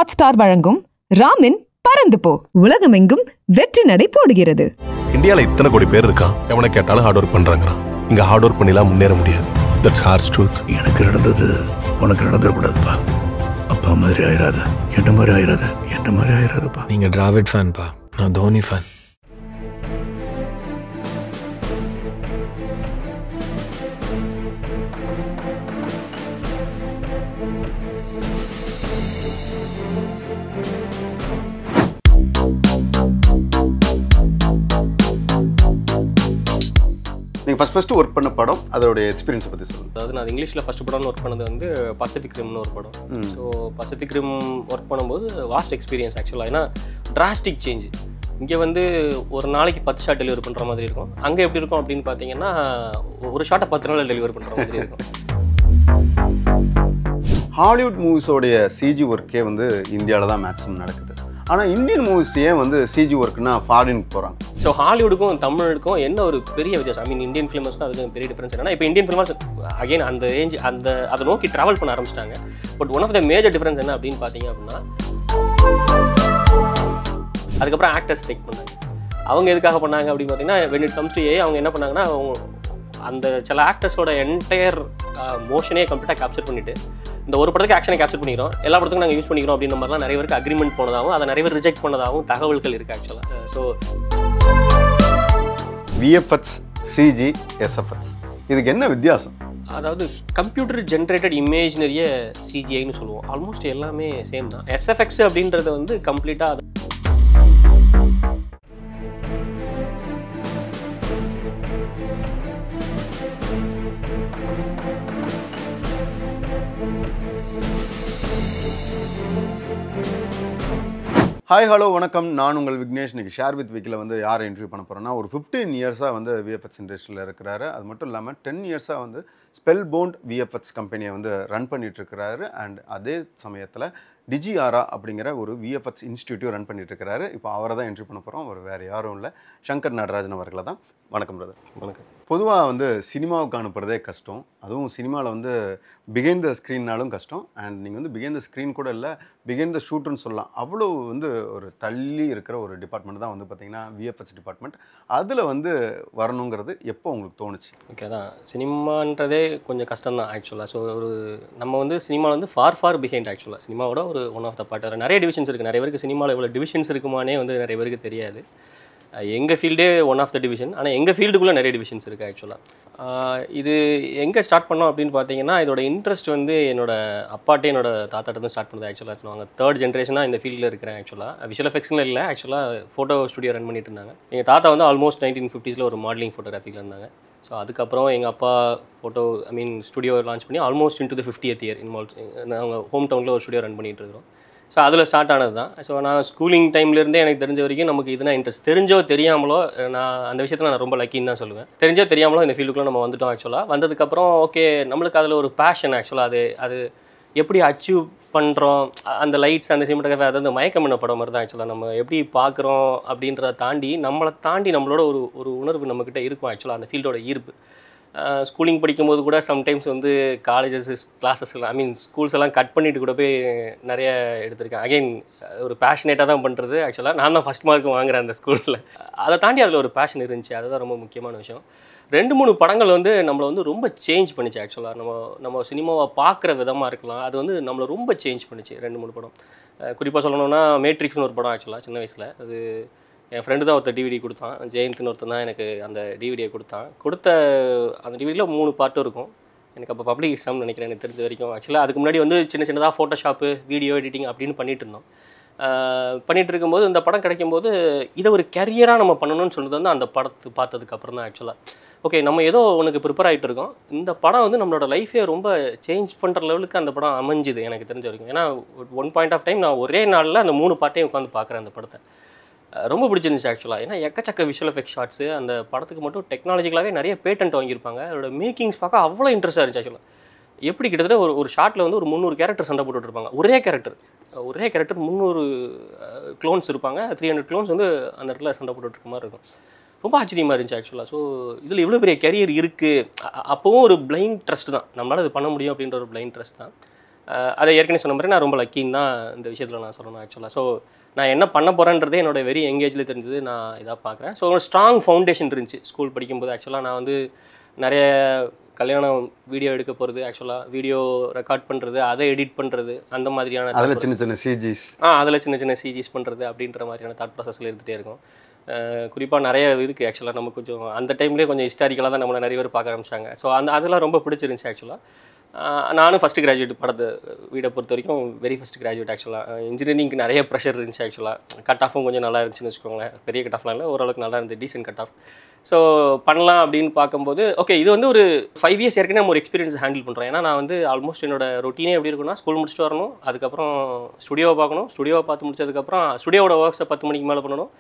Hotstar வழங்கும் ராமின் பறந்து போ உலகமெங்கும் வெற்றி நடை போடுகிறது. இந்தியால இத்தனை கோடி பேர் இருக்கான், எவனை கேட்டாலும் ஹார்ட் ஒர்க் பண்றாங்கறான். இங்க ஹார்ட் ஒர்க் பண்ணிலாம் முன்னேற முடியாது. That's harsh truth. எனக்கு நடந்தது உனக்கு நடந்துடக்கூடாதுப்பா. அப்பா மாதிரி ஆயிராத, என்ன மாதிரி ஆயிராத, என்ன மாதிரி ஆயிராதப்பா. நீங்க டிராவிட் ஃபேன்பா, நான் தோனி ஃபேன். நீங்கள் ஃபஸ்ட் ஒர்க் பண்ண படம் அதோடைய எக்ஸ்பீரியன்ஸை பற்றி சொல்லுங்கள். அதாவது நான் இங்கிலீஷில் ஃபஸ்ட்டு படம் ஒர்க் பண்ணது வந்து பசிபிக் ரிம்னு ஒரு படம். ஸோ பசிபிக் ரிம் ஒர்க் பண்ணும்போது வாஸ்ட் எக்ஸ்பீரியன்ஸ் ஆக்சுவலாக. ஏன்னா டிராஸ்டிக் சேஞ்ச். இங்கே வந்து ஒரு நாளைக்கு 10 ஷாட் டெலிவரி பண்ணுற மாதிரி இருக்கும். அங்கே எப்படி இருக்கும் அப்படின்னு பார்த்தீங்கன்னா ஒரு ஷாட்டை 10 நாளில் டெலிவரி பண்ணுற மாதிரி இருக்கும். ஹாலிவுட் மூவிஸோடைய சிஜி ஒர்க்கே வந்து இந்தியாவில் தான் மேக்ஸிமம் நடக்குது. ஆனால் இந்தியன் மூவிஸ் ஏன் வந்து சிஜி ஒர்க்குன்னா ஃபாரினுக்கு போகிறாங்க? ஸோ ஹாலிவுடுக்கும் தமிழுக்கும் என்ன ஒரு பெரிய வித்தியாசம்? ஐ மீன் இந்தியன் ஃபிலிமர்ஸ்க்கும் அதுக்கு பெரிய டிஃப்ரென்ஸ் என்னன்னா, இப்போ இந்தியன் ஃபிலிமர்ஸ் அகைன் அந்த ரேஞ்ச் அதை நோக்கி ட்ராவல் பண்ண ஆரம்பிச்சிட்டாங்க. But one of the major difference என்ன அப்படின்னு பார்த்தீங்க அப்படின்னா, அதுக்கப்புறம் ஆக்டர்ஸ் டேக் பண்ணாங்க. அவங்க எதுக்காக பண்ணாங்க அப்படின்னு பார்த்தீங்கன்னா, வென் இட் கம்ஸ் டு அவங்க என்ன பண்ணாங்கன்னா, அந்த சில ஆக்டர்ஸோட என்டையர் மோஷனே கம்ப்ளீட்டாக கேப்சர் பண்ணிவிட்டு இந்த ஒரு படத்துக்கு ஆக்ஷனை கேப்சர் பண்ணிக்கிறோம், எல்லா படத்துக்கும் நாங்கள் யூஸ் பண்ணிக்கிறோம் அப்படின்ற மாதிரிலாம் நிறைய பேருக்கு அக்ரிமெண்ட் போனதாகவும் அதை நிறைய பேர் ரிஜெக்ட் பண்ணதாகவும் தகவல்கள் இருக்குது ஆக்சுவலாக. ஸோ விஎஃப்எக்ஸ், சிஜி, எஸ்எஃப்எக்ஸ் இதுக்கு என்ன வித்தியாசம்? அதாவது கம்ப்யூட்டர் ஜென்ரேட்டட் இமேஜினரியை சிஜிஐன்னு சொல்லுவோம். ஆல்மோஸ்ட் எல்லாமே சேம் தான். எஸ்எஃப்எக்ஸ் அப்படின்றது வந்து கம்ப்ளீட்டாக ஹாய் ஹலோ வணக்கம், நான் உங்கள் விக்னேஷ். இன்றைக்கி ஷேர் வித் விக்கில் வந்து யாரை இன்டர்வியூ பண்ண போகிறோன்னா, ஒரு 15 இயர்ஸாக வந்து விஎஃப்எக்ஸ் இண்டஸ்ட்ரியில் இருக்கிறாரு. அது மட்டும் இல்லாமல் 10 இயர்ஸாக வந்து ஸ்பெல் பவுண்ட் விஎஃப்எக்ஸ் கம்பெனியை வந்து ரன் பண்ணிகிட்ருக்கிறாரு. அண்ட் அதே சமயத்தில் டிஜிஆரா அப்படிங்கிற ஒரு விஎஃப்எக்ஸ் இன்ஸ்டிடியூட் ரன் பண்ணிகிட்ருக்கிறாரு. இப்போ அவரை தான் இன்டர்வியூ பண்ண போகிறோம். அவர் வேறு யாரும் இல்லை, சங்கர் நடராஜன் அவர்களை தான். வணக்கம் பிரதர். வணக்கம். பொதுவாக வந்து சினிமாவுக்கு அனுப்புறதே கஷ்டம். அதுவும் சினிமாவில் வந்து பிஹைண்ட் த ஸ்க்ரீன்னாலும் கஷ்டம். அண்ட் நீங்கள் வந்து பிஹைண்ட் த ஸ்க்ரீன் கூட இல்லை, பிஹைண்ட் த ஷூட்டுன்னு சொல்லலாம். அவ்வளோ வந்து ஒரு தள்ளி இருக்கிற ஒரு டிபார்ட்மெண்ட் தான் வந்து பார்த்திங்கன்னா விஎஃப்எக்ஸ் டிபார்ட்மெண்ட். அதில் வந்து வரணுங்கிறது எப்போ உங்களுக்கு தோணுச்சு? ஓகே, அதான் சினிமான்றதே கொஞ்சம் கஷ்டம் தான் ஆக்சுவலாக. ஸோ ஒரு நம்ம வந்து சினிமாவில் வந்து ஃபார் பிஹைண்ட் ஆக்சுவலாக. சினிமாவோட ஒரு ஒன் ஆஃப் த பார்ட். நிறைய டிவிஷன்ஸ் இருக்குது. நிறைய பேருக்கு சினிமாவில் இவ்வளோ டிவிஷன்ஸ் இருக்குமானே வந்து நிறைய பேருக்கு தெரியாது. எங்கள் ஃபீல்டே ஒன் ஆஃப் த டிவிஷன். ஆனால் எங்கள் ஃபீல்டுக்குள்ளே நிறைய டிவிஷன்ஸ் இருக்குது ஆக்சுவலாக. இது எங்கே ஸ்டார்ட் பண்ணோம் அப்படின்னு பார்த்தீங்கன்னா, இதோட இன்ட்ரெஸ்ட் வந்து என்னோட அப்பாட்டே என்னோட தாத்தாட்ட ஸ்டார்ட் பண்ணுது ஆக்சுவலாக. சொல்லுவாங்க 3rd ஜென்ரேஷனாக இந்த ஃபீல்டில் இருக்கிறேன் ஆக்சுவலாக. விஷுவல் எஃபெக்ட்ஸில் இல்லை, ஆக்சுவலாக ஃபோட்டோ ஸ்டுடியோ ரன் பண்ணிட்டு இருந்தாங்க. எங்கள் தாத்தா வந்து ஆல்மோஸ்ட் 1950s ஒரு மாடலிங் ஃபோட்டோகிராஃபியில் இருந்தாங்க. ஸோ அதுக்கப்புறம் எங்கள் அப்பா ஸ்டுடியோ லான்ச் பண்ணி almost into the 50th year involve. நாங்கள் ஹோம் டவுனில் ஒரு ஸ்டுடியோ ரன் பண்ணிகிட்டு இருக்கிறோம். ஸோ அதில் ஸ்டார்ட் ஆனது தான். ஸோ நான் ஸ்கூலிங் டைம்லேருந்தே எனக்கு தெரிஞ்ச வரைக்கும் நமக்கு இதுனா இன்ட்ரெஸ்ட். தெரிஞ்சோ தெரியாமலோ, நான் அந்த விஷயத்தில் நான் ரொம்ப லக்கின்னு தான் சொல்லுவேன். தெரிஞ்சோ தெரியாமலோ இந்த ஃபீல்டுக்குள்ளே நம்ம வந்துட்டோம் ஆக்சுவலாக. வந்ததுக்கப்புறம் ஓகே, நம்மளுக்கு அதில் ஒரு பேஷன் ஆக்சுவலாக. அது எப்படி அச்சீவ் பண்ணுறோம், அந்த லைட்ஸ், அந்த சினிமாட்டோகிராஃபி, அதாவது மயக்கம் பண்ண படம் மாதிரி தான் ஆக்சுவலாக. நம்ம எப்படி பார்க்குறோம் அப்படின்றத தாண்டி நம்மளோட ஒரு உணர்வு நம்மக்கிட்ட இருக்கும் ஆக்சுவலாக, அந்த ஃபீல்டோட ஈர்ப்பு. ஸ்கூலிங் படிக்கும்போது கூட சம்டைம்ஸ் வந்து கிளாஸஸ் ஸ்கூல்ஸ் எல்லாம் கட் பண்ணிவிட்டு கூட போய் நிறைய எடுத்திருக்கேன். அகெயின் ஒரு பேஷனேட்டாக தான் பண்ணுறது ஆக்சுவலாக. நான் தான் ஃபஸ்ட் மார்க் வாங்குறேன் அந்த ஸ்கூலில். அதை தாண்டி அதில் ஒரு பேஷன் இருந்துச்சு. அதுதான் ரொம்ப முக்கியமான விஷயம். 2-3 படங்கள் வந்து நம்மளை வந்து ரொம்ப சேஞ்ச் பண்ணிச்சு ஆக்சுவலாக. நம்ம சினிமாவை பார்க்குற விதமாக இருக்கலாம், அது வந்து நம்மளை ரொம்ப சேஞ்ச் பண்ணிச்சு 2-3 படம். குறிப்பாக சொல்லணும்னா மேட்ரிக்ஸ்னு ஒரு படம் ஆக்சுவலாக சின்ன வயசில். அது என் ஃப்ரெண்டு தான் ஒருத்தர் டிவிடி கொடுத்தான். ஜெயந்த்னு ஒருத்தர் தான் எனக்கு அந்த டிவிடியை கொடுத்த அந்த டிவிடியில் 3 பார்ட்டும் இருக்கும். எனக்கு அப்போ பப்ளிக் எக்ஸாம்னு நினைக்கிறேன், எனக்கு தெரிஞ்ச வரைக்கும். ஆக்சுவலாக அதுக்கு முன்னாடி வந்து சின்னதாக ஃபோட்டோஷாப்பு, வீடியோ எடிட்டிங் அப்படின்னு பண்ணிகிட்டு இருந்தோம். பண்ணிகிட்டு இருக்கும்போது இந்த படம் கிடைக்கும்போது இதை ஒரு கரியராக நம்ம பண்ணணும்னு சொன்னது வந்து அந்த படத்தை பார்த்ததுக்கப்புறம் தான் ஆக்சுவலாக. ஓகே, நம்ம ஏதோ உனக்கு ப்ரிப்பேர் ஆகிட்டு இருக்கோம், இந்த படம் வந்து நம்மளோட லைஃபே ரொம்ப சேஞ்ச் பண்ணுற லெவலுக்கு அந்த படம் அமைஞ்சுது எனக்கு தெரிஞ்ச வரைக்கும். ஏன்னா ஒன் பாயிண்ட் ஆஃப் டைம் நான் ஒரே நாளில் அந்த 3 பார்ட்டையும் உட்காந்து பார்க்குறேன் அந்த படத்தை. ரொம்ப பிடிச்சிருந்துச்சு ஆக்சுவலாக. ஏன்னா எக்கச்சக்க விஷுவல் எஃபெக்ட் ஷாட்ஸு, அந்த படத்துக்கு மட்டும் டெக்னாலஜிக்கலாகவே நிறைய பேட்டன்ட் வாங்கியிருப்பாங்க. அதோட மேக்கிங்ஸ் பார்க்க அவ்வளோ இன்ட்ரெஸ்ட்டாக இருந்துச்சு ஆக்சுவலாக. எப்படி கிட்டத்தட்ட ஒரு ஷாட்டில் வந்து ஒரு 300 கேரக்டர் சண்டை போட்டுட்ருப்பாங்க. ஒரே கேரக்டர் 300 க்ளோன்ஸ் இருப்பாங்க. 300 க்ளோன்ஸ் வந்து அந்த இடத்துல சண்டை போட்டுட்ருக்க மாதிரி இருக்கும். ரொம்ப ஆச்சரியமாக இருந்துச்சு ஆக்சுவலாக. ஸோ இதில் இவ்வளோ பெரிய கரியர் இருக்குது. அப்போவும் ஒரு பிளைண்ட் ட்ரஸ்ட் தான், நம்மளால் இது பண்ண முடியும் அப்படின்ற ஒரு பிளைண்ட் ட்ரஸ்ட் தான். அதை ஏற்கனவே சொன்ன மாதிரி நான் ரொம்ப லக்கின்னு தான் இந்த விஷயத்தில் நான் சொல்லணும் ஆக்சுவலாக. ஸோ நான் என்ன பண்ண போகிறேன்றதே என்னோட வெரி எங்கேஜில் தெரிஞ்சது நான் இதாக பார்க்குறேன். ஸோ ஒரு ஸ்ட்ராங் ஃபவுண்டேஷன் இருந்துச்சு ஸ்கூல் படிக்கும்போது. ஆக்சுவலாக நான் வந்து நிறைய கல்யாணம் வீடியோ எடுக்க போகிறது, ஆக்சுவலாக வீடியோ ரெக்கார்ட் பண்ணுறது, அதை எடிட் பண்ணுறது, அந்த மாதிரியான அதில் சின்ன சின்ன சிஜிஸ் அதில் சின்ன சின்ன சிஜிஸ் பண்ணுறது அப்படின்ற மாதிரியான தாட் ப்ராசஸில் இருந்துகிட்டே இருக்கும். குறிப்பாக நிறைய இருக்குது ஆக்சுவலாக. நம்ம கொஞ்சம் அந்த டைம்லேயே கொஞ்சம் ஹிஸ்டாரிக்கலாக தான் நம்மளை நிறைய பேர் பார்க்க ஆரம்பிச்சாங்க. ஸோ அதெல்லாம் ரொம்ப பிடிச்சிருந்துச்சு ஆக்சுவலாக. நானும் ஃபஸ்ட்டு கிராஜுவேட் படத்தை வீடை பொறுத்த வரைக்கும் வெரி ஃபஸ்ட்டு கிராஜுவேட் ஆக்சுவலாக. இன்ஜினியரிங்க்கு நிறைய ப்ரெஷர் இருந்துச்சு ஆக்சுவலாக. கட் ஆஃபும் கொஞ்சம் நல்லா இருந்துச்சுன்னு வச்சுக்கோங்களேன். பெரிய கட் ஆஃப்லாம் இல்லை, ஓரளவுக்கு நல்லா இருந்தது, டீசென்ட் கட் ஆஃப். ஸோ பண்ணலாம் அப்படின்னு பார்க்கும்போது ஓகே இது வந்து ஒரு 5 இயர்ஸ் ஏற்கனவே நம்ம ஒரு எக்ஸ்பீரியன்ஸ் ஹேண்டில் பண்ணுறோம். ஏன்னா நான் வந்து ஆல்மோஸ்ட் என்னோட ரொட்டீனே எப்படி இருக்குன்னா, ஸ்கூல் முடிச்சுட்டு வரணும், அதுக்கப்புறம் ஸ்டுடியோவை பார்க்கணும், ஸ்டுடியோவை பார்த்து முடிச்சதுக்கப்புறம் ஸ்டுடியோட ஒர்க்ஸை 10 மணிக்கு மேலே பண்ணணும்,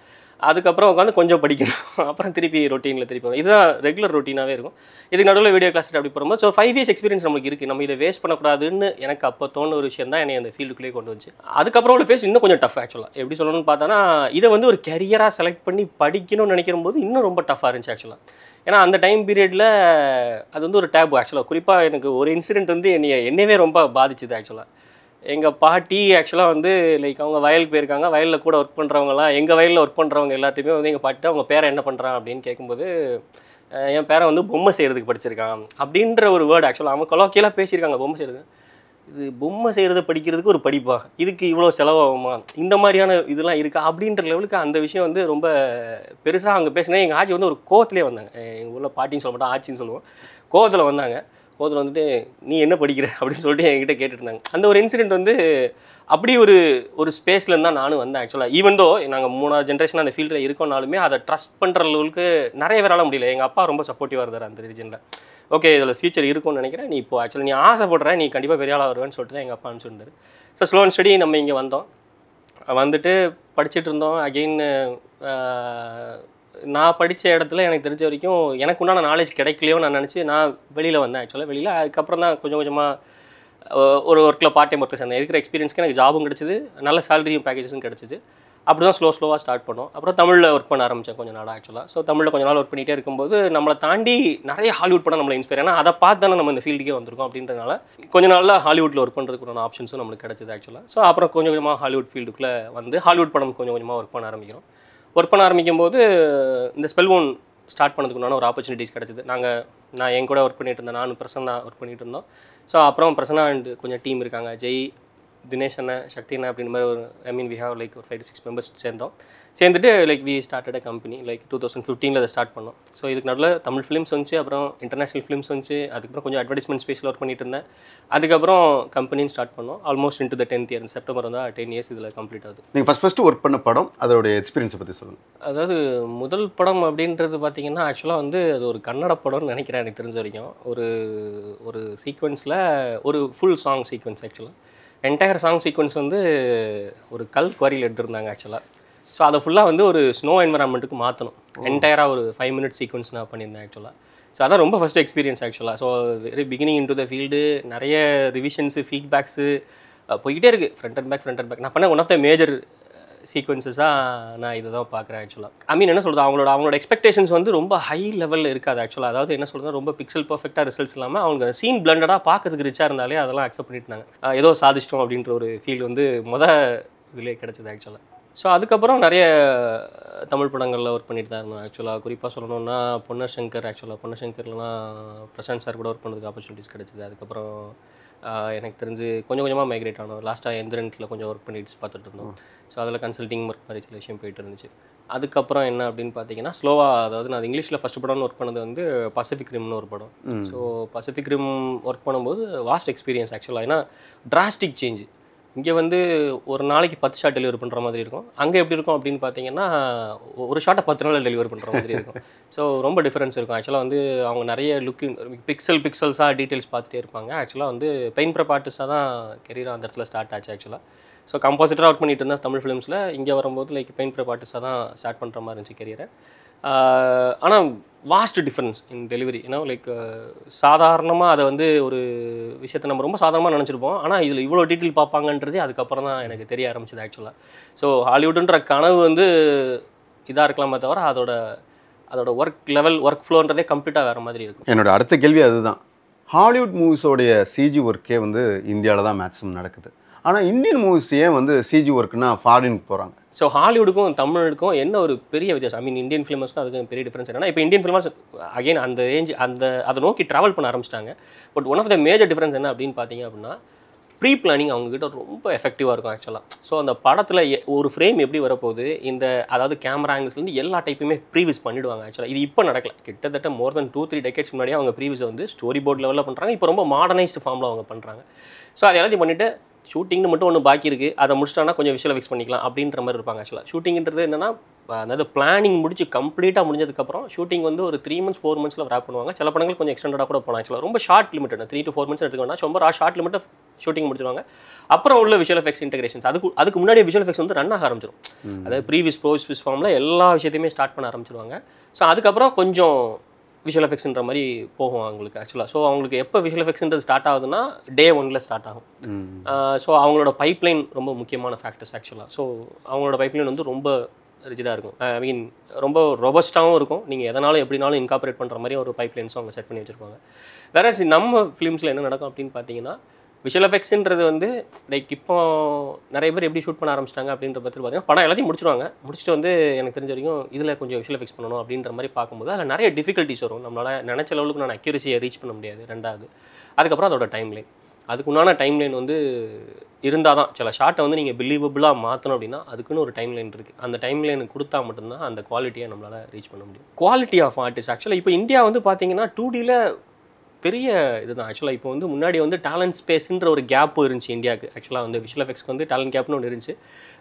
அதுக்கப்புறம் உட்காந்து கொஞ்சம் படிக்கணும், அப்புறம் திருப்பி ரொட்டீனில் திருப்பி வரும். இதுதான் ரெகுலர் ரொட்டீனாகவே இருக்கும். இதுக்கு நடுவில் வீடியோ கிளாஸ் அப்படி போகும்போது ஸோ 5 இயர்ஸ் எக்ஸ்பீரியன்ஸ் நமக்கு இருக்குது. நம்ம இதை வேஸ்ட் பண்ணக்கூடாதுன்னு எனக்கு அப்போ தோணுன ஒரு விஷயம் தான் என்னை அந்த ஃபீல்டுக்குள்ளே கொண்டு வந்துச்சு. அதுக்கப்புறம் உள்ள ஃபேஸ் இன்னும் கொஞ்சம் டஃப் ஆக்சுவலாக. எப்படி சொல்லணும்னு பார்த்தோன்னா, இதை வந்து ஒரு கரியராக செலக்ட் பண்ணி படிக்கணும்னு நினைக்கிற போது இன்னும் ரொம்ப டஃப்பாக இருந்துச்சு ஆக்சுவலாக. ஏன்னா அந்த டைம் பீரியடில் அது வந்து ஒரு டேபு ஆக்சுவலாக. குறிப்பாக எனக்கு ஒரு இன்சிடென்ட் வந்து என்னவே ரொம்ப பாதிச்சுது ஆக்சுவலாக. எங்கள் பாட்டி ஆக்சுவலாக வந்து லைக் அவங்க வயலுக்கு போயிருக்காங்க. வயலில் கூட ஒர்க் பண்ணுறவங்கலாம், எங்கள் வயலில் ஒர்க் பண்ணுறவங்க எல்லாத்தையுமே வந்து எங்கள் பாட்டி அவங்க பேரை என்ன பண்ணுறான் அப்படின்னு கேட்கும்போது, என் பேரை வந்து பொம்மை செய்கிறதுக்கு படிச்சிருக்கான் அப்படின்ற ஒரு வேர்டு ஆக்சுவலாக அவங்க கொலோக்கியலாக பேசியிருக்காங்க. பொம்மை செய்கிறது, இது பொம்மை செய்கிறத படிக்கிறதுக்கு ஒரு படிப்பா, இதுக்கு இவ்வளோ செலவாகுமா, இந்த மாதிரியான இதெல்லாம் இருக்கா அப்படின்ற லெவலுக்கு அந்த விஷயம் வந்து ரொம்ப பெருசாக அங்கே பேசினேன். எங்கள் ஆட்சி வந்து ஒரு கோவத்திலே வந்தாங்க. எங்கள் ஊரில் பாட்டின்னு சொல்ல மாட்டோம், ஆட்சின்னு சொல்லுவோம். கோவத்தில் வந்தாங்க. கோவத்தில் வந்துட்டு நீ என்ன படிக்கிற அப்படின்னு சொல்லிட்டு என்கிட்ட கேட்டுட்டு இருந்தாங்க. அந்த ஒரு இன்சிடென்ட் வந்து அப்படி ஒரு ஸ்பேஸ்லேருந்து தான் நானும் வந்தேன் ஆக்சுவலாக. ஈவன் தோ நாங்கள் 3வது ஜென்ரேஷன் அந்த ஃபீல்டில் இருக்கோனாலுமே அதை ட்ரஸ்ட் பண்ணுற அளவுக்கு நிறைய பேரால முடியல. எங்கள் அப்பா ரொம்ப சப்போர்ட்டிவாக இருந்தார் அந்த ரீஜனில். ஓகே இதில் ஃபியூச்சர் இருக்கும்னு நினைக்கிறேன், நீ இப்போ ஆக்சுவலி நீ ஆசைப்படுற, நீ கண்டிப்பாக பெரிய ஆளாக வருவேன்னு சொல்லிட்டு தான் எங்கள் அப்பா அனுப்பிச்சுருந்தார். ஸோ ஸ்லோ அண்ட் ஸ்டடி நம்ம இங்கே வந்தோம், வந்துட்டு படிச்சுட்டு இருந்தோம். அகெயின் நான் படித்த இடத்துல எனக்கு தெரிஞ்ச வரைக்கும் எனக்கு உண்டான நாலேஜ் கிடைக்கலையோ நான் நினச்சி நான் வெளியில் வந்தேன் ஆக்சுவலாக. வெளியில் அதுக்கப்புறம் தான் கொஞ்சம் கொஞ்சமாக ஒரு ஒர்க்கில் பார்ட் டைம் ஒர்க்கில் சேர்ந்தேன். இருக்கிற எக்ஸ்பீரியன்ஸ்க்கு எனக்கு ஜாபும் கிடச்சிது, நல்ல சேலரியும் பேக்கேஜஸும் கிடச்சிது. அப்படி தான் ஸ்லோவாக ஸ்டார்ட் பண்ணோம். அப்புறம் தமிழில் ஒர்க் பண்ண ஆரம்பித்தேன் கொஞ்சம் நாள் ஆக்சுவலாக. ஸோ தமிழில் கொஞ்சம் நாள் ஒர்க் பண்ணிகிட்டே இருக்கும்போது நம்மளை தாண்டி நிறைய ஹாலிவுட் படம் நம்மளை இன்ஸ்பயர், ஏன்னா அதை பார்த்து தானே நம்ம இந்த ஃபீல்டுக்கே வந்திருக்கோம். அப்படின்றனால கொஞ்சம் நாளில் ஹாலிவுட்டில் ஒர்க் பண்ணுறதுக்குள்ள ஆப்ஷன்ஸும் நம்மளுக்கு கிடச்சிது ஆக்சுவலாக. ஸோ அப்புறம் கொஞ்சம் கொஞ்சமாக ஹாலிவுட் ஃபீல்டுக்குள்ளே வந்து ஹாலிவுட் படம் கொஞ்சம் கொஞ்சமாக ஒர்க் பண்ண ஆரம்பிக்கிறோம். ஒர்க் பண்ண ஆரம்பிக்கும்போது இந்த ஸ்பெல்போன் ஸ்டார்ட் பண்ணதுக்குண்டான ஒரு ஆப்பர்ச்சுனிட்டிஸ் கிடச்சிது. நான் என் கூட ஒர்க் பண்ணிட்டு இருந்தேன், நானும் பிரசன்னா ஒர்க் பண்ணிட்டு இருந்தோம். ஸோ அப்புறம் பிரசன்னா அண்ட் கொஞ்சம் டீம் இருக்காங்க, ஜெய், தினேஷ் அண்ணன், சக்தி அண்ணன் அப்படின்ற மாதிரி ஒரு வி ஹேவ் லைக் ஒரு 5 to 6 மெம்பர்ஸ் சேர்ந்துட்டு like we started a company like 2015 அதை ஸ்டார்ட் பண்ணோம். ஸோ இதுக்கு நடுவில் தமிழ் ஃபிலிம்ஸ் வந்துச்சு, அப்புறம் இன்டர்நேஷனல் ஃபிலிம்ஸ் வந்துச்சு, அதுக்கப்புறம் கொஞ்சம் அட்வர்டைஸ்மெண்ட் ஸ்பேஸில் ஒர்க் பண்ணிட்டு இருந்தேன். அதுக்கப்புறம் கம்பெனின்னு ஸ்டார்ட் பண்ணோம். Almost into the 10th year, September வந்தால் 10 years இதில் கம்ப்ளீட் ஆகுது. நீங்கள் ஃபஸ்ட்டு ஒர்க் பண்ண படம், அதோடைய எக்ஸ்பீரியன்ஸை பற்றி சொல்லுங்கள். அதாவது முதல் படம் அப்படின்றது பார்த்தீங்கன்னா ஆக்சுவலாக வந்து அது ஒரு கன்னட படம்னு நினைக்கிறேன் எனக்கு தெரிஞ்ச வரைக்கும். ஒரு சீக்வன்ஸில் ஒரு ஃபுல் சாங் சீக்வன்ஸ் ஆக்சுவலாக என்டையர் சாங் சீக்வன்ஸ் வந்து ஒரு கல் குவாரியில் எடுத்திருந்தாங்க ஆக்சுவலாக. ஸோ அதை ஃபுல்லாக வந்து ஒரு ஸ்னோ என்வரான்மெண்ட்டுக்கு மாற்றணும். என்டையராக ஒரு 5 minute சீக்வன்ஸ் நான் பண்ணியிருந்தேன் ஆக்சுவலாக. ஸோ அதான் ரொம்ப ஃபஸ்ட் எக்ஸ்பீரியன்ஸ் ஆக்சுவலாக. So very beginning in to the field, நிறைய ரிவிஷன்ஸு, ஃபீட்பேக்ஸு போய்கிட்டே இருக்குது. ஃப்ரண்ட் அண்ட் பேக் நான் பண்ண ஒன் ஆஃப் த மேஜர் சீக்வன்ஸஸாக நான் இதை தான் பார்க்குறேன் ஆக்சுவலாக. ஐ மீன் என்ன சொல்கிறது, அவங்களோட எக்ஸ்பெக்டேஷன்ஸ் வந்து ரொம்ப ஹை லெவலில் இருக்காது ஆக்சுவலாக. அதாவது என்ன சொல்கிறது, ரொம்ப பிக்சல் பர்ஃபெக்டாக ரிசல்ட்ஸ் இல்லாமல் அவங்க சீன் பிளண்டடாக பார்க்கறதுக்கு ரிச்சாக இருந்தாலே அதெல்லாம் அக்செப்ட் பண்ணிட்டுனாங்க. ஏதோ சாதிச்சிட்டோம் அப்படின்ற ஒரு ஃபீல் வந்து இதிலே கிடச்சிது ஆக்சுவலாக. ஸோ அதுக்கப்புறம் நிறைய தமிழ் படங்களில் ஒர்க் பண்ணிட்டு தான் இருந்தோம் ஆக்சுவலாக. குறிப்பாக சொல்லணுன்னா பொன்னசங்கர் ஆக்சுவலாக. பொன்னசங்கர்லாம் பிரசாந்த் சார் கூட ஒர்க் பண்ணுறதுக்கு ஆப்பர்ச்சுனிட்டிஸ் கிடச்சிது. அதுக்கப்புறம் எனக்கு தெரிஞ்சு கொஞ்சம் கொஞ்சமாக மைக்ரேட் ஆனோம். லாஸ்ட்டாக எந்திரன்ட்டில் கொஞ்சம் ஒர்க் பண்ணிட்டு பார்த்துட்டு இருந்தோம். ஸோ அதில் கன்சல்டிங் ஒர்க் மாதிரி சில விஷயம் போயிட்டு இருந்துச்சு. அதுக்கப்புறம் என்ன அப்படின்னு பார்த்தீங்கன்னா ஸ்லோவாக, அதாவது நான் இங்கிலீஷில் ஃபஸ்ட் படம்னு ஒர்க் பண்ணது வந்து பசிபிக் ரிம்னு ஒரு படம். ஸோ பசிபிக் ரிம் ஒர்க் பண்ணும்போது வாஸ்ட் எக்ஸ்பீரியன்ஸ் ஆக்சுவலாக. ஏன்னா டிராஸ்டிக் சேஞ்ச். இங்கே வந்து ஒரு நாளைக்கு 10 ஷாட் டெலிவரி பண்ணுற மாதிரி இருக்கும். அங்கே எப்படி இருக்கும் அப்படின்னு பார்த்தீங்கன்னா ஒரு ஷாட்டை 10 நாளில் டெலிவரி பண்ணுற மாதிரி இருக்கும். ஸோ ரொம்ப டிஃப்ரென்ஸ் இருக்கும் ஆக்சுவலாக. வந்து அவங்க நிறைய பிக்சல்ஸாக டீட்டெயில்ஸ் பார்த்துட்டே இருப்பாங்க. ஆக்சுவலாக வந்து பெயிண்ட் ப்ரெப் ஆர்டிஸ்ட்டாக தான் கெரியர் அந்த இடத்துல ஸ்டார்ட் ஆச்சு ஆக்சுவலாக. ஸோ கம்போசிட்டராக ஒர்க் பண்ணிட்டு இருந்தேன் தமிழ் ஃபிலிம்ஸில். இங்கே வரும்போது லைக் பெயிண்ட் ப்ரெப் ஆர்டிஸ்ட்டாக தான் ஸ்டார்ட் பண்ணுற மாதிரி இருந்துச்சு கெரியரை. ஆனால் வாஸ்ட் டிஃப்ரென்ஸ் இன் டெலிவரி. ஏன்னா லைக் சாதாரணமாக அதை வந்து ஒரு விஷயத்தை நம்ம ரொம்ப சாதாரணமாக நினச்சிருப்போம். ஆனால் இதில் இவ்வளோ டீட்டெயில் பார்ப்பாங்கன்றதே அதுக்கப்புறம் தான் எனக்கு தெரிய ஆரம்பிச்சது ஆக்சுவலாக. ஸோ ஹாலிவுட்டுன்ற கனவு வந்து இதாக இருக்கலாமே தவிர அதோட ஒர்க் லெவல், ஒர்க் ஃப்ளோன்றதே கம்ப்ளீட்டாக வேறு மாதிரி இருக்கும். என்னோட அடுத்த கேள்வி அதுதான். ஹாலிவுட் மூவிஸோடைய சிஜி ஒர்க்கே வந்து இந்தியாவில் தான் மேக்ஸிமம் நடக்குது. ஆனால் இந்தியன் மூவிஸ் ஏன் வந்து சிஜி ஒர்க்குன்னா ஃபாரினுக்கு போகிறாங்க? ஸோ ஹாலிவுடுக்கும் தமிழுக்கும் என்ன ஒரு பெரிய வித்தியாசம்? ஐ மீன் இந்தியன் ஃபிலிமர்ஸ்க்கும் அதுக்கு பெரிய டிஃபரன்ஸ் என்னன்னா, இப்போ இந்தியன் ஃபிலிமர்ஸ் அகைன் அந்த ரேஞ்ச் அதை நோக்கி ட்ராவல் பண்ண ஆரம்பிச்சிட்டாங்க. But one of the major difference என்ன அப்படின்னு பார்த்தீங்க அப்படின்னா, ப்ரீ பிளானிங் அவங்ககிட்ட ரொம்ப எஃபெக்டிவாக இருக்கும் ஆக்சுவலாக. ஸோ அந்த படத்தில் ஒரு ஃப்ரேம் எப்படி வரப்போகுது, அதாவது கேமரா ஆங்கிள்ஸ்லேருந்து எல்லா டைப்புமே ப்ரீவியூஸ் பண்ணிவிடுவாங்க ஆக்சுவலாக. இது இப்போ நடக்கல, கிட்டத்தட்ட மோர் தென் 2-3 டெக்கேட்ஸ் முன்னாடியே அவங்க ப்ரீவியூஸை வந்து ஸ்டோரி போர்ட் லெவலில் பண்ணுறாங்க. இப்போ ரொம்ப மாடர்னைஸ்டு ஃபார்மில் அவங்க பண்ணுறாங்க. ஸோ அதை எல்லாத்தையும் பண்ணிவிட்டு ஷூட்டிங்னு மட்டும் ஒன்று பாக்கி இருக்குது, அதை முடிச்சிட்டானா கொஞ்சம் விஷுவல் எஃபெக்ட்ஸ் பண்ணிக்கலாம் அப்படின்ற மாதிரி இருப்பாங்க ஆக்சுவலாக. ஷூட்டிங்கிறது என்னென்னா, அதாவது பிளானிங் முடிச்சு கம்ப்ளீட்டாக முடிஞ்சதுக்கப்புறம் ஷூட்டிங் வந்து ஒரு 3 months 4 monthsல ரேப் பண்ணுவாங்க. சில படங்கள் கொஞ்சம் எக்ஸ்டெண்டடாக கூட போகலாம் ஆக்சுவலாக. ரொம்ப ஷார்ட் லிமிட்டட் 3 to 4 months எடுத்துக்கோன்னா ரொம்ப ஷார்ட் லிமிட்டை ஷூட்டிங் முடிச்சிருவாங்க. அப்புறம் உள்ள விஷுவல் எஃபெக்ட்ஸ் இன்டெகிரேஷன்ஸ் அதுக்கு முன்னாடியே விஷுவல் எஃபெக்ட்ஸ் வந்து ரன் ஆக ஆரம்பிச்சிடும். அதாவது ப்ரீவியஸ் போஸ்ட் ஃபார்மில் எல்லா விஷயத்தையுமே ஸ்டார்ட் பண்ண ஆரம்பிச்சிருவாங்க. ஸோ அதுக்கப்புறம் கொஞ்சம் விஷுவல் எஃபெக்ட்ஸ்ன்ற மாதிரி போகும் அவங்களுக்கு ஆக்சுவலாக. ஸோ அவங்களுக்கு எப்போ விஷுவல் எஃபெக்ட்ஸ்ன்றது ஸ்டார்ட் ஆகுதுன்னா Day 1 ஸ்டார்ட் ஆகும். ஸோ அவங்களோட பைப்லைன் ரொம்ப முக்கியமான ஃபேக்டர்ஸ் ஆக்சுவலாக. ஸோ அவங்களோட பைப்லைன் வந்து ரொம்ப ரிஜிடாக இருக்கும். ஐ மீன் ரொம்ப ரொபஸ்ட்டாகவும் இருக்கும். நீங்கள் எதனாலும் எப்படினாலும் இன்கார்பரேட் பண்ணுற மாதிரி ஒரு பைப்லைன்ஸும் அவங்க செட் பண்ணி வச்சுருப்பாங்க. வேற நம்ம ஃபிலிம்ஸில் என்ன நடக்கும் அப்படின்னு பார்த்தீங்கன்னா, விஷுவல் எஃபெக்ட்ஸ்ன்றது வந்து லைக் இப்போ நிறைய பேர் எப்படி ஷூட் பண்ண ஆரம்பிச்சிட்டாங்க அப்படின்ற பற்றி பார்த்தீங்கன்னா, படம் எல்லாத்தையும் முடிச்சிருவாங்க. முடிச்சுட்டு வந்து எனக்கு தெரிஞ்ச வரைக்கும் இதில் கொஞ்சம் விஷுவல் எஃபெக்ட்ஸ் பண்ணணும் அப்படின்ற மாதிரி பார்க்கும்போது அதில் நிறைய டிஃபிகல்ட்டிஸ் வரும். நம்மளால் நினச்ச லெவலுக்கு நான் அக்யூரசியை ரீச் பண்ண முடியாது. ரெண்டாவது அதுக்கப்புறம் அதோட டைம்லைன், அதுக்குண்டான டைம்லைன் வந்து இருந்தால் தான் சில ஷார்ட்டை வந்து நீங்கள் பிலீவபிளாக மாற்றணும் அப்படின்னா அதுக்குன்னு ஒரு டைம்லைன் இருக்குது. அந்த டைம்லைனுக்கு கொடுத்தா மட்டும்தான் அந்த குவாலிட்டியை நம்மளால் ரீச் பண்ண முடியும். குவாலிட்டி ஆஃப் ஆர்டிஸ்ட் ஆக்சுவலாக இப்போ இந்தியா வந்து பார்த்தீங்கன்னா 2Dயில் பெரிய இதுதான் ஆக்சுவலாக. இப்போ வந்து முன்னாடி வந்து டேலண்ட் ஸ்பேஸ்ன்ற ஒரு கேப் இருந்துச்சு இந்தியாவுக்கு ஆக்சுவலாக. வந்து விஷுவல் எஃபெக்ட்ஸ்க்கு வந்து டேலண்ட் கேப்னு ஒன்று இருந்துச்சு.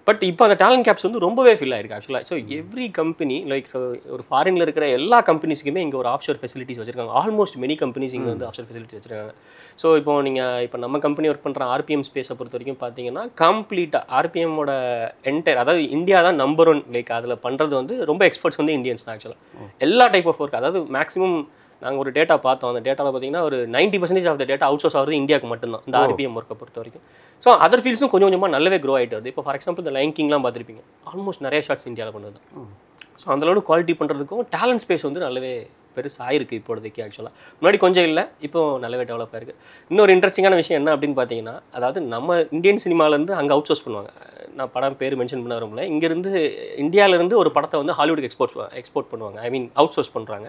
பட் இப்போ அந்த டேலண்ட் கேப்ஸ் வந்து ரொம்பவே ஃபில் ஆயிருக்கு ஆக்சுவலாக. ஸோ எவ்ரி கம்பெனி லைக் ஒரு ஃபாரினில் இருக்கிற எல்லா கம்பெனிஸுக்குமே இங்கே ஒரு ஆஃப்ஷோர் ஃபெசிலிட்டிஸ் வச்சிருக்காங்க. ஆல்மோஸ்ட் மெனி கம்பெனிஸ் இங்கே வந்து ஆஃப்ஷோர் ஃபெசிலிட்டிஸ் வச்சிருக்காங்க. ஸோ இப்போ நம்ம கம்பெனி ஒர்க் பண்ணுற ஆர்பிஎம் ஸ்பேஸை பொறுத்த வரைக்கும் பார்த்தீங்கன்னா கம்ப்ளீட்டாக ஆர்பிஎம்மோட என்டையர், அதாவது இந்தியா தான் நம்பர் 1 லைக் அதில் பண்ணுறது வந்து ரொம்ப எக்ஸ்பர்ட்ஸ் வந்து இந்தியன்ஸ் தான் ஆக்சுவலாக. எல்லா டைப் ஆஃப் ஒர்க், அதாவது மேக்ஸிமம் நாங்கள் ஒரு டேட்டா பார்த்தோம். அந்த டேட்டாவில் பார்த்தீங்கன்னா ஒரு 90% of the data outsource ஆகிறது இந்தியாவுக்கு மட்டும்தான் இந்த ஆர்பிஎம் ஒர்க்கை பொறுத்த வரைக்கும். ஸோ அதர் ஃபீல்ட்ஸும் கொஞ்சம் கொஞ்சமாக நல்லாவே க்ரோ ஆகிட்டு வருது. இப்போ ஃபார் எக்ஸாம்பிள் இந்த லைன் கிங்லாம் பார்த்துருப்பீங்க, ஆல்மோஸ்ட் நிறைய ஷார்ட்ஸ் இந்தியாவில் பண்ணது தான். ஸோ அந்தளவு குவாலிட்டி பண்ணுறதுக்கும் டேலண்ட் ஸ்பேஸ் வந்து நல்லாவே பெருசாக ஆயிருக்கு இப்போதைக்கு ஆக்சுவலாக. முன்னாடி கொஞ்சம் இல்லை, இப்போ நல்லாவே டெவலப் ஆயிருக்கு. இன்னொரு இன்ட்ரெஸ்டிங்கான விஷயம் என்ன அப்படின்னு பார்த்தீங்கன்னா, அதாவது நம்ம இந்தியன் சினிமாலேருந்து அங்கே அவுட் சோர்ஸ் பண்ணுவாங்க. நான் படம் பேர் மென்ஷன் பண்ண வரும்ல, இங்கேருந்து இந்தியாவிலேருந்து ஒரு படத்தை வந்து ஹாலிவுட்டுக்கு எக்ஸ்போர்ட் பண்ணுவாங்க. ஐ மீன் அவுட் சோர்ஸ் பண்ணுறாங்க.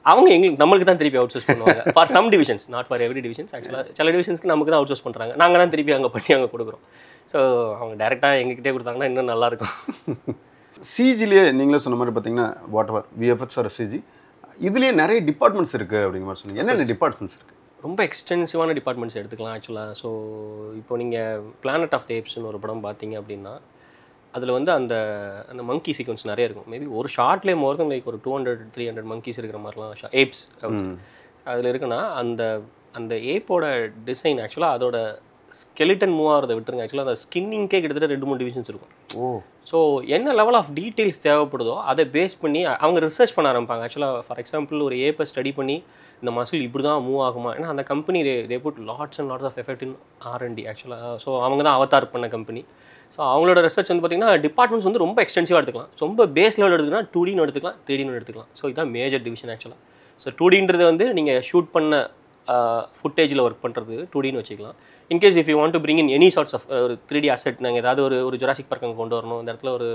அவங்க நம்மளுக்கு தான் திருப்பி அவுட் சோர்ஸ் பண்ணுவாங்க. For some divisions, not for every divisions ஆக்சுவலாக. சில டிவிஷன்ஸ்க்கு நமக்கு தான் அவுட் சோர்ஸ் பண்ணுறாங்க, நாங்கள் தான் திருப்பி அங்கே பண்ணி அங்கே கொடுக்குறோம். ஸோ அவங்க டேரெக்டாக எங்ககிட்டே கொடுத்தாங்கன்னா இன்னும் நல்லாயிருக்கும். சிஜிலேயே நீங்களே சொன்ன மாதிரி பார்த்தீங்கன்னா whatever VFX or CG, இதுலேயே நிறைய டிபார்ட்மெண்ட்ஸ் இருக்குது அப்படிங்கிற மாதிரி சொன்னீங்க. என்னென்ன டிபார்ட்மெண்ட்ஸ் இருக்குது? ரொம்ப எக்ஸ்டென்சிவான டிபார்ட்மெண்ட்ஸ் எடுத்துக்கலாம் ஆக்சுவலாக. ஸோ இப்போ நீங்கள் பிளானட் ஆஃப் த ஏப்ஸ்னு ஒரு படம் பார்த்தீங்க அப்படின்னா, அதில் வந்து அந்த மங்கி சீக்வன்ஸ் நிறைய இருக்கும். மேபி ஒரு ஷார்ட்லேயே மோர் தென் லைக் ஒரு 200-300 மங்கீஸ் இருக்கிற மாதிரிலாம் ஏப்ஸ் அதில் இருக்குன்னா, அந்த ஏப்போட டிசைன் ஆக்சுவலாக அதோட ஸ்கெலிட்டன் மூவ் ஆகிறத விட்டுருங்க. ஆக்சுவலாக அந்த ஸ்கின்னிங்கே கிட்டத்தட்ட 2-3 டிவிஷன்ஸ் இருக்கும். ஸோ என்ன லெவல் ஆஃப் டீட்டெயில்ஸ் தேவைப்படுதோ அதை பேஸ் பண்ணி அவங்க ரிசர்ச் பண்ண ஆரம்பிப்பாங்க ஆக்சுவலாக. ஃபார் எக்ஸாம்பிள் ஒரு ஏப்பை ஸ்டடி பண்ணி இந்த மசில் இப்படி தான் மூவ் ஆகுமா, ஏன்னா அந்த company they put lots and lots of effect in R&D ஆக்சுவலாக. ஸோ அவங்க தான் அவதார் பண்ண கம்பெனி. ஸோ அவங்களோட ரிசர்ச் வந்து பார்த்திங்கன்னா டிபார்ட்மெண்ட்ஸ் வந்து ரொம்ப எக்ஸ்டென்சிவாக எடுத்துக்கலாம். ரொம்ப பேஸ் லெவல் எடுத்துக்கலாம், 2Dன்னு எடுத்துக்கலாம், 3Dன்னு எடுத்துக்கலாம். ஸோ இதுதான் மேஜர் டிவிஷன் ஆக்சுவலாக. ஸோ 2Dன்றது வந்து நீங்கள் ஷூட் பண்ண ஃபுட்டேஜில் ஒர்க் பண்ணுறது 2Dன்னு வச்சுக்கலாம். In case if you want to bring in any sorts of ஒரு 3D அசெட், நாங்கள் ஏதாவது ஒரு ஜுராசிக் பார்க் அங்கே கொண்டு வரணும், இந்த இடத்துல ஒரு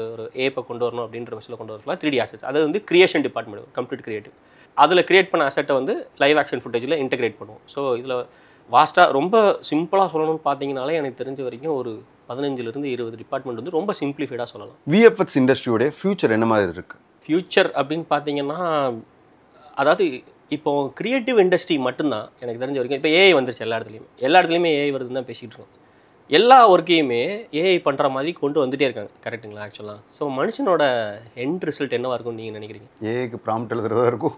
ஏப்பை கொண்டு வரணும் அப்படின்ற விஷயத்தில் கொண்டு வரலாம். 3D அசெட்ஸ் அது வந்து கிரியேஷன் டிபார்ட்மெண்ட், கம்ப்ளீட் கிரியேட்டிவ். அதில் கிரியேட் பண்ண அசெட்டை வந்து லைவ் ஆக்ஷன் ஃபுட்டேஜில் இன்டெகிரேட் பண்ணுவோம். ஸோ இதில் வாஸ்ட்டாக ரொம்ப சிம்பிளாக சொல்லணும்னு பார்த்தீங்கனாலே எனக்கு தெரிஞ்ச வரைக்கும் ஒரு 15-20 டிபார்ட்மெண்ட் வந்து ரொம்ப சிம்பிளிஃபைடாக சொல்லலாம். விஎஃப்எக்ஸ் இண்டஸ்ட்ரியோடைய ஃபியூச்சர் என்ன மாதிரி இருக்குது? ஃபியூச்சர் அப்படின்னு பார்த்தீங்கன்னா, அதாவது இப்போ கிரியேட்டிவ் இண்டஸ்ட்ரி மட்டும்தான் எனக்கு தெரிஞ்ச வரைக்கும். இப்போ ஏஐ வந்துருச்சு எல்லா இடத்துலையுமே ஏஐ வருதுன்னு தான் பேசிகிட்டு இருக்கோம். எல்லா ஒர்க்கையுமே ஏஐ பண்ணுற மாதிரி கொண்டு வந்துகிட்டே இருக்காங்க, கரெக்டுங்களா ஆக்சுவலாக. ஸோ மனுஷனோட எண்ட் ரிசல்ட் என்னவாக இருக்கும்னு நீங்கள் நினைக்கிறீங்க? ஏஐக்கு ப்ராம்ப்ட் எழுதுறதா இருக்கும்.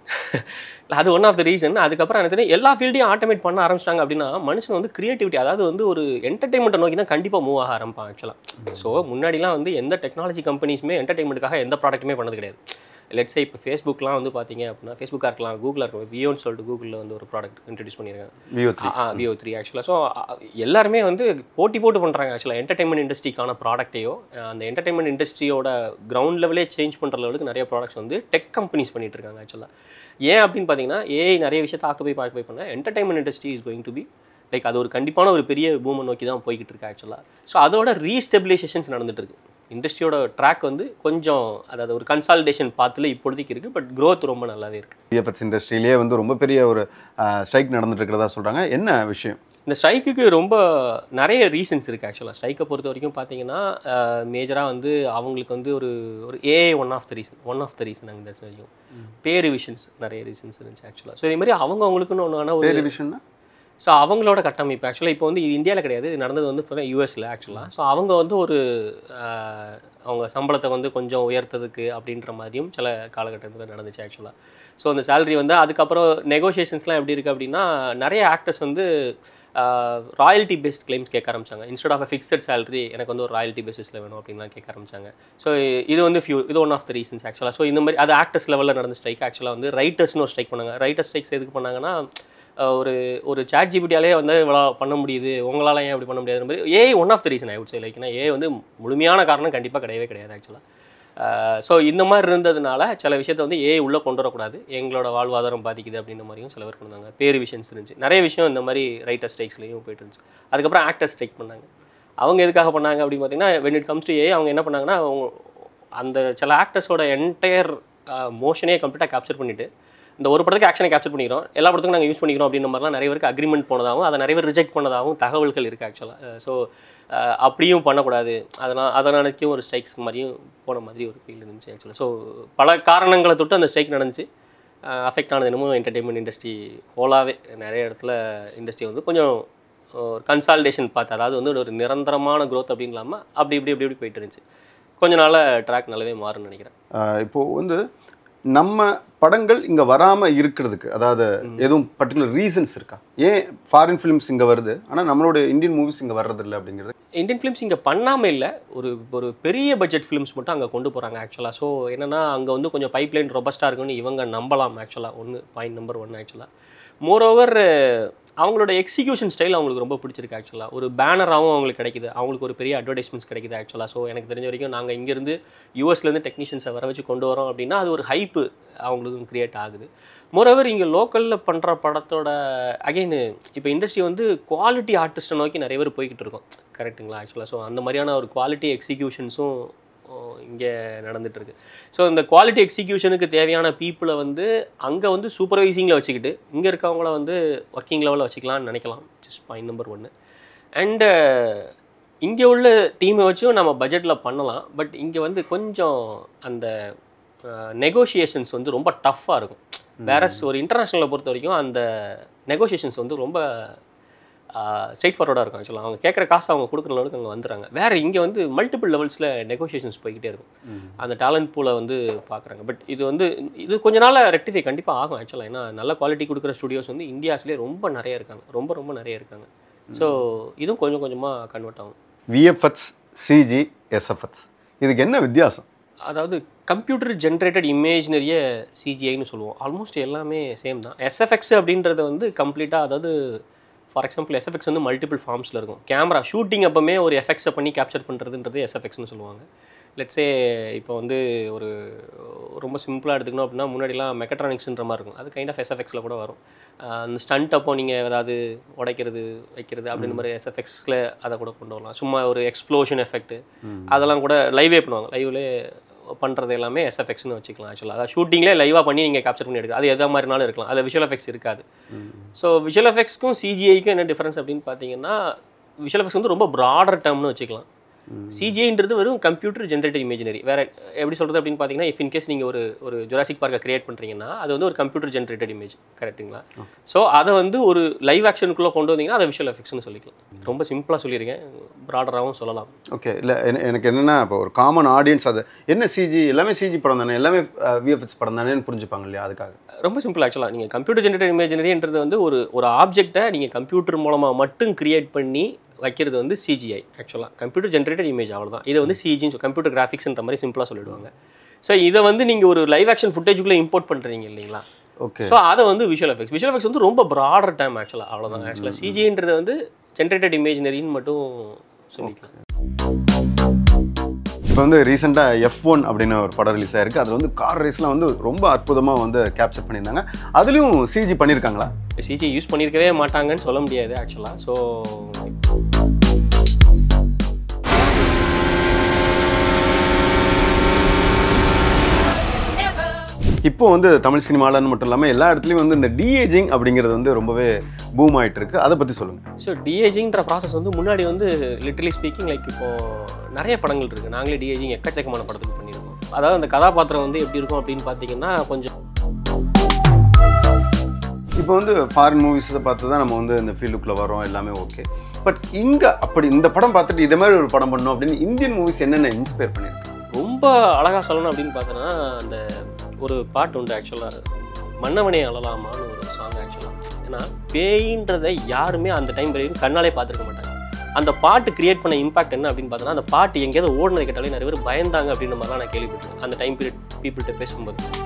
அது ஒன் ஆஃப் த ரீசன். அதுக்கப்புறம் எனக்கு தெரியும் எல்லா ஃபீல்டையும் ஆட்டோமேட் பண்ண ஆரம்பிச்சிட்டாங்க அப்படின்னா மனுஷன் வந்து கிரியேட்டிவிட்டி, அதாவது வந்து ஒரு என்டர்டைன்மெண்ட்டை நோக்கி தான் கண்டிப்பாக மூவ் ஆக ஆரம்பிப்பான் ஆக்சுவலாக. ஸோ முன்னாடிலாம் வந்து எந்த டெக்னாலஜி கம்பெனிஸுமே என்டர்டைன்மெண்ட்டுக்காக எந்த ப்ராடக்ட்டுமே பண்ணது கிடையாது. லெட்ஸே இப்போ ஃபேஸ்புக்லாம் வந்து பார்த்தீங்க அப்படின்னா ஃபேஸ்புக்காக இருக்கலாம், கூகுளாக இருக்கலாம், வியோன்னு சொல்லிட்டு கூகுளில் வந்து ஒரு ப்ராடக்ட் இன்ட்ரடியூஸ் பண்ணியிருக்காங்க, VO3 ஆக்சுவலாக. ஸோ எல்லாருமே வந்து போட்டி போட்டு பண்ணுறாங்க ஆக்சுவலாக. என்டர்டைன்மெண்ட் இண்டஸ்ட்ரிக்கான ப்ராடக்ட்டையோ அந்த என்டர்டைன்மெண்ட் இண்டஸ்ட்ரியோட கிரவுண்ட் லெவலே சேஞ்ச் பண்ணுற லெவலுக்கு நிறைய ப்ராடக்ட்ஸ் வந்து டெக் கம்பெனிஸ் பண்ணிட்டு இருக்காங்க ஆக்சுவலாக. ஏன் அப்படின்னு பார்த்தீங்கன்னா ஏஐ நிறைய விஷயத்தை ஆக்குபை பண்ண entertainment industry is going to be like அது ஒரு கண்டிப்பான ஒரு பெரிய பூமை நோக்கி தான் போய்கிட்டு இருக்கு ஆக்சுவலாக. ஸோ அதோட ரீஸ்டெபிலைசேஷன்ஸ் நடந்துட்டு இருக்கு. இண்டஸ்ட்ரியோட ட்ராக் வந்து கொஞ்சம் அதாவது ஒரு கன்சாலிடேஷன் பாத்தில் இப்போதைக்கு இருக்குது, பட் க்ரோத் ரொம்ப நல்லாவே இருக்குது. விஎஃப்எக்ஸ் இண்டஸ்ட்ரியிலேயே வந்து ரொம்ப பெரிய ஒரு ஸ்ட்ரைக் நடந்துட்டு இருக்கிறதா சொல்கிறாங்க. என்ன விஷயம்? இந்த ஸ்ட்ரைக்குக்கு ரொம்ப நிறைய ரீசன்ஸ் இருக்குது ஆக்சுவலாக. ஸ்ட்ரைக்கை பொறுத்த வரைக்கும் பார்த்தீங்கன்னா மேஜராக வந்து அவங்களுக்கு வந்து ஒரு AI one of the reason அங்கே இந்த வரைக்கும் பே ரிவிஷன்ஸ் நிறைய ரீசன்ஸ் இருந்துச்சு ஆக்சுவலாக. ஸோ இதே மாதிரி அவங்களுக்குன்னு ஒன்று ஒரு ரிவிஷன்னா ஸோ அவங்களோட கட்டமைப்பு ஆக்சுவலாக இப்போ வந்து இது இந்தியாவில் கிடையாது, இது நடந்தது வந்து யூஎஸில் ஆக்சுவலாக. ஸோ அவங்க வந்து ஒரு அவங்க சம்பளத்தை வந்து கொஞ்சம் உயர்த்ததுக்கு அப்படின்ற மாதிரியும் சில காலகட்டத்தில் நடந்துச்சு ஆக்சுவலாக. ஸோ அந்த சேலரி வந்து அதுக்கப்புறம் நெகோஷியேஷன்ஸ்லாம் எப்படி இருக்குது அப்படின்னா நிறைய ஆக்டர்ஸ் வந்து ராயல்ட்டி பேஸ்ட் கிளைம்ஸ் கேட்க ஆரம்பிச்சாங்க. இன்ஸ்டெட் ஆஃப் ஃபிக்ஸட் சேலரி எனக்கு வந்து ஒரு ராயல்ட்டி பேசிஸில் வேணும் அப்படின்லாம் கேட்க ஆரம்பிச்சாங்க. ஸோ இது வந்து இது ஒன் ஆஃப் த ரீசன்ஸ் ஆக்சுவலாக. ஸோ இந்த மாதிரி அது ஆக்டர்ஸ் லெவலில் நடந்த ஸ்ட்ரைக் ஆக்சுவலாக வந்து ரைட்டர்ஸ்னு ஒரு ஸ்ட்ரைக் பண்ணாங்க. ரைட்டர் ஸ்ட்ரைக்ஸ் எதுக்கு பண்ணாங்கன்னா ஒரு சாட் ஜிபிடியாலே வந்து இவ்வளோ பண்ண முடியுது, உங்களால் ஏன் அப்படி பண்ண முடியாது மாதிரி AI one of the reason I would say. லைக்னா ஏஐ வந்து முழுமையான காரணம் கண்டிப்பாக கிடையாது ஆக்சுவலாக. ஸோ இந்த மாதிரி இருந்ததுனால சில விஷயத்தை வந்து ஏஐ உள்ளே கொண்டு வரக்கூடாது, எங்களோட வாழ்வாதாரம் பாதிக்குது அப்படின்ற மாதிரியும் சில பேர் கொண்டு வந்தாங்க. பேர் விஷயம்ஸ் இருந்துச்சு, நிறைய விஷயம் இந்த மாதிரி ரைட்டர் ஸ்ட்ரைக்ஸ்லையும் போயிட்டு இருந்துச்சு. அதுக்கப்புறம் ஆக்டர் ஸ்ட்ரைக் பண்ணாங்க. அவங்க எதுக்காக பண்ணாங்க அப்படின்னு பார்த்தீங்கன்னா when it comes to AI அவங்க என்ன பண்ணாங்கன்னா அந்த சில ஆக்டர்ஸோட என்டையர் மோஷனே கம்ப்ளீட்டாக கேப்சர் பண்ணிவிட்டு இந்த ஒரு படத்துக்கு ஆக்ஷனை கேப்சர் பண்ணிக்கிறோம், எல்லா படத்துக்கும் நாங்கள் யூஸ் பண்ணிக்கிறோம் அப்படின்ற மாதிரிலாம் நிறைய பேருக்கு அக்ரிமெண்ட் போனதாகவும் அதை நிறைய பேர் ரிஜெக்ட் பண்ணதாகவும் தகவல்கள் இருக்குது ஆக்சுவலாக. ஸோ அப்படியும் பண்ணக்கூடாது, அதை நினைக்கும் ஒரு ஸ்ட்ரைக்ஸ் மாதிரியும் போன மாதிரி ஒரு ஃபீல் இருந்துச்சு ஆக்சுவலாக. ஸோ பல காரணங்களை தொட்டு அந்த ஸ்ட்ரைக் நடந்துச்சு. அஃபெக்ட் ஆனது என்னமோ என்டர்டெயின்மெண்ட் இண்டஸ்ட்ரி ஹோலாகவே நிறைய இடத்துல இண்டஸ்ட்ரி வந்து கொஞ்சம் ஒரு கன்சாலிடேஷன் பார்த்து, அதாவது வந்து ஒரு நிரந்தரமான க்ரோத் அப்படின்னு இல்லாமல் அப்படி போயிட்டு இருந்துச்சு. கொஞ்ச நாளாக ட்ராக் நல்லாவே மாறும்னு நினைக்கிறேன். இப்போது வந்து நம்ம படங்கள் இங்கே வராமல் இருக்கிறதுக்கு அதாவது எதுவும் பர்டிகுலர் ரீசன்ஸ் இருக்கா? ஏன் ஃபாரின் ஃபிலிம்ஸ் இங்கே வருது ஆனால் நம்மளோட இந்தியன் மூவிஸ் இங்கே வர்றதில்லை அப்படிங்கிறது? இந்தியன் ஃபிலிம்ஸ் இங்கே பண்ணாமல் இல்லை, ஒரு பெரிய பட்ஜெட் ஃபிலிம்ஸ் மட்டும் அங்கே கொண்டு போகிறாங்க ஆக்சுவலாக. ஸோ என்னென்னா அங்கே வந்து கொஞ்சம் பைப்லைன் ரொபஸ்ட்டாக இருக்குன்னு இவங்க நம்பலாம் ஆக்சுவலாக. பாயிண்ட் நம்பர் 1 ஆக்சுவலாக. மோரோவர் அவங்களோட எக்ஸிக்யூஷன் ஸ்டைல் அவங்களுக்கு ரொம்ப பிடிச்சிருக்கு ஆக்சுவலாக. ஒரு பேனராகவும் அவங்களுக்கு கிடைக்குது, அவங்களுக்கு ஒரு பெரிய அட்வர்டைஸ்மெண்ட்ஸ் கிடைக்குது ஆக்சுவலாக. ஸோ எனக்கு தெரிஞ்ச வரைக்கும் நாங்கள் இங்கேருந்து யூஎஸ்லேருந்து டெக்னீஷியன்ஸை வர வச்சு கொண்டு வரோம் அப்படின்னா அது ஒரு ஹைப்பு அவங்களுக்கும் க்ரியேட் ஆகுது. மோரோவர் இங்கே லோக்கலில் பண்ணுற படத்தோட அகைன் இப்போ இண்டஸ்ட்ரி வந்து குவாலிட்டி ஆர்டிஸ்ட்டை நோக்கி நிறைய பேர் போய்கிட்டு இருக்கோம், கரெக்டுங்களா ஆக்சுவலாக. ஸோ அந்த மாதிரியான ஒரு குவாலிட்டி எக்ஸிக்யூஷன்ஸும் இங்கே நடந்துகிட்ருக்கு. ஸோ இந்த குவாலிட்டி எக்ஸிக்யூஷனுக்கு தேவையான பீப்புளை வந்து அங்கே வந்து சூப்பர்வைசிங்கில் வச்சுக்கிட்டு இங்கே இருக்கவங்கள வந்து ஒர்க்கிங் லெவலில் வச்சுக்கலாம்னு நினைக்கலாம். Just point number 1. அண்டு இங்கே உள்ள டீமை வச்சும் நம்ம பட்ஜெட்டில் பண்ணலாம், பட் இங்கே வந்து கொஞ்சம் அந்த நெகோஷியேஷன்ஸ் வந்து ரொம்ப டஃப்பாக இருக்கும். வேறஸ் ஒரு இன்டர்நேஷ்னலை பொறுத்த வரைக்கும் அந்த நெகோஷியேஷன்ஸ் வந்து ரொம்ப ஸ்ட்ரெயிட் ஃபார்வர்டாக இருக்கும் ஆக்சுவலாக. அவங்க கேட்குற காசு அவங்க கொடுக்குற அளவுக்கு அங்கே வந்துடுறாங்க. வேறு இங்கே வந்து மல்டிபிள் லெவல்ஸில் நெகோஷியேஷன்ஸ் போய்கிட்டே இருக்கும். அந்த டேலண்ட் பூலை வந்து பார்க்குறாங்க. பட் இது கொஞ்ச நாள் ரெக்டிஃபை கண்டிப்பாக ஆகும் ஆக்சுவலாக. ஏன்னா நல்ல குவாலிட்டி கொடுக்குற ஸ்டுடியோஸ் வந்து இந்தியாஸ்லேயே ரொம்ப நிறைய இருக்காங்க, ரொம்ப நிறைய இருக்காங்க. ஸோ இதுவும் கொஞ்சம் கொஞ்சமாக கன்வெர்ட் ஆகும். விஎஃப்எக்ஸ், சிஜி, எஸ்எஃப்எக்ஸ் இதுக்கு என்ன வித்தியாசம்? அதாவது கம்ப்யூட்டர் ஜென்ரேட்டட் இமேஜினரியை சிஜிஐன்னு சொல்லுவோம். ஆல்மோஸ்ட் எல்லாமே சேம் தான். எஸ்எஃப்எக்ஸ் அப்படின்றது வந்து கம்ப்ளீட்டாக, அதாவது ஃபார் எக்ஸாம்பிள் எஸ்எஃப்எக்ஸ் வந்து மல்டிபிள் ஃபார்ம்ஸில் இருக்கும். கேமரா ஷூட்டிங் அப்போமே ஒரு எஃபெக்ட்ஸை பண்ணி கேப்சர் பண்ணுறதுன்றது எஸ்எஃப்எக்ஸ்னு சொல்லுவாங்க. லெட்ஸே இப்போ வந்து ஒரு ரொம்ப சிம்பிளாக எடுத்துக்கணும் அப்படின்னா முன்னாடிலாம் மெக்கட்ரானிக்ஸ்ன்ற மாதிரி இருக்கும், அது கைண்ட் ஆஃப் எஸ்எஃப்எக்ஸில் கூட வரும். அந்த ஸ்டண்ட் அப்போ நீங்கள் ஏதாவது உடைக்கிறது வைக்கிறது அப்படின்ற மாதிரி எஸ்எஃப்எக்ஸில் அதை கூட கொண்டு வரலாம். சும்மா ஒரு எக்ஸ்ப்ளோஷன் எஃபெக்ட் அதெல்லாம் கூட லைவே பண்ணுவாங்க. லைவ்லேயே பண்ணுறது எல்லாமே எஸ்எஃப்எக்ஸ்னு வச்சுக்கலாம் ஆக்சுவலாக. அதாவது ஷூட்டிங்லேயே லைவாக பண்ணி நீங்கள் கேப்சர் பண்ணி எடுக்கலாம். அது எதை மாதிரினாலும் இருக்கலாம், அதில் விஷுவல் எஃபெக்ட்ஸ் இருக்காது. ஸோ விஷுவல் எஃபெக்ட்ஸ்க்கும் சிஜிஐக்கும் என்ன டிஃபரன்ஸ் அப்படின்னு பார்த்தீங்கன்னா, விஷுவல் எஃபெக்ட்ஸ் வந்து ரொம்ப ப்ராடர் டேர்ம்னு வச்சுக்கலாம். சிஜிஐன்றது வெறும் கம்ப்யூட்டர் ஜென்ரேட்டட் இமேஜினரி. வேறு எப்படி சொல்கிறது அப்படின்னு பார்த்தீங்கன்னா, இஃப் இன்கேஸ் நீங்கள் ஒரு ஜுராசிக் பார்க்கை கிரியேட் பண்ணுறீங்கன்னா அது வந்து ஒரு கம்ப்யூட்டர் ஜென்ரேட்டட் இமேஜ், கரெக்டுங்களா? ஸோ அதை வந்து ஒரு லைவ் ஆக்ஷனுக்குள்ளே கொண்டு வந்தீங்கன்னா அதை விஷுவல் எஃபெக்ட்ஸ்னு சொல்லிக்கலாம். ரொம்ப சிம்பிளாக சொல்லியிருக்கேன், ப்ராடராகவும் சொல்லலாம். ஓகே. இல்லை எனக்கு என்னென்னா, இப்போ ஒரு காமன் ஆடியன்ஸ் அது என்ன சிஜி எல்லாமே சிஜி படம் தானே, எல்லாமே விஎஃப்எக்ஸ் படம் தானேன்னு புரிஞ்சுப்பாங்க இல்லையா? அதுக்காக ரொம்ப சிம்பிள் ஆக்சுவலாக. நீங்கள் கம்ப்யூட்டர் ஜென்ரேட்டட் இமேஜினரின்றது வந்து ஒரு ஆப்ஜெக்டை நீங்கள் கம்ப்யூட்டர் மூலமாக மட்டும் கிரியேட் பண்ணி வைக்கிறது வந்து சிஜிஐ ஆக்சுவலாக. கம்ப்யூட்டர் ஜென்ரேட்டட் இமேஜ் அவ்வளோதான். இதை வந்து சிஜின்னு கம்ப்யூட்டர் கிராஃபிக்ஸ்ன்ற மாதிரி சிம்பிளாக சொல்லிடுவாங்க. ஸோ இதை வந்து நீங்கள் ஒரு லைவ் ஆக்ஷன் ஃபுட்டேஜுக்குள்ளே இம்போர்ட் பண்ணுறீங்க இல்லைங்களா? ஓகே. ஸோ அதை வந்து விஷுவல் எஃபெக்ட்ஸ் வந்து ரொம்ப ப்ராடர் டைம் ஆக்சுவலாக, அவ்வளோதான். ஆக்சுவலாக சிஜின்றது வந்து ஜென்ரேட்டட் இமேஜினரின்னு மட்டும் சொல்லிக்கலாம். இப்போ வந்து ரீசெண்டாக F1 அப்படின்னு ஒரு படம் ரிலீஸ் ஆயிருக்கு. அதில் வந்து கார் ரேஸ்லாம் வந்து ரொம்ப அற்புதமாக வந்து கேப்சர் பண்ணியிருந்தாங்க. அதுலேயும் சிஜி பண்ணியிருக்காங்களா? சிஜி யூஸ் பண்ணியிருக்கவே மாட்டாங்கன்னு சொல்ல முடியாது ஆக்சுவலாக. ஸோ இப்போ வந்து தமிழ் சினிமாலன்னு மட்டும் இல்லாமல் எல்லா இடத்துலையும் வந்து இந்த டிஏஜிங் அப்படிங்கிறது வந்து ரொம்பவே பூம் ஆகிட்டு இருக்கு. அதை பற்றி சொல்லுங்கள். ஸோ டிஏஜிங்கிற ப்ராசஸ் வந்து முன்னாடி வந்து லிட்டரலி ஸ்பீக்கிங் லைக் இப்போது நிறைய படங்கள் இருக்குது. நாங்களே டிஏஜிங் எக்கச்சக்கமான படத்துக்கு பண்ணியிருக்கோம். அதாவது அந்த கதாபாத்திரம் வந்து எப்படி இருக்கும் அப்படின்னு பார்த்தீங்கன்னா கொஞ்சம் இப்போ வந்து ஃபாரின் மூவிஸை பார்த்து தான் நம்ம வந்து இந்த ஃபீல்டுக்குள்ளே வரோம், எல்லாமே ஓகே. பட் இங்கே அப்படி இந்த படம் பார்த்துட்டு இதே மாதிரி ஒரு படம் பண்ணணும் அப்படின்னு இந்தியன் மூவிஸ் என்னென்ன இன்ஸ்பயர் பண்ணியிருக்கு? ரொம்ப அழகாக சொல்லணும் அப்படின்னு பார்த்தோன்னா அந்த ஒரு பாட்டு உண்டு ஆக்சுவலாக, மன்னவனே அழலாமான்னு ஒரு சாங் ஆக்சுவலாக. ஏன்னா பேயின்றதை யாருமே அந்த டைம் வரையும் கண்ணாலே பார்த்துருக்க மாட்டாங்க. அந்த பாட்டு கிரியேட் பண்ண இம்பாக்ட் என்ன அப்படின்னு பார்த்தோன்னா, அந்த பாட்டு எங்கேயாவது ஓடினது கேட்டாலே நிறைய பேர் பயந்தாங்க அப்படின்ற மாதிரிலாம் நான் கேள்விப்பட்டேன் அந்த டைம் பீரியட் பீப்புள்கிட்ட பேசும்போது.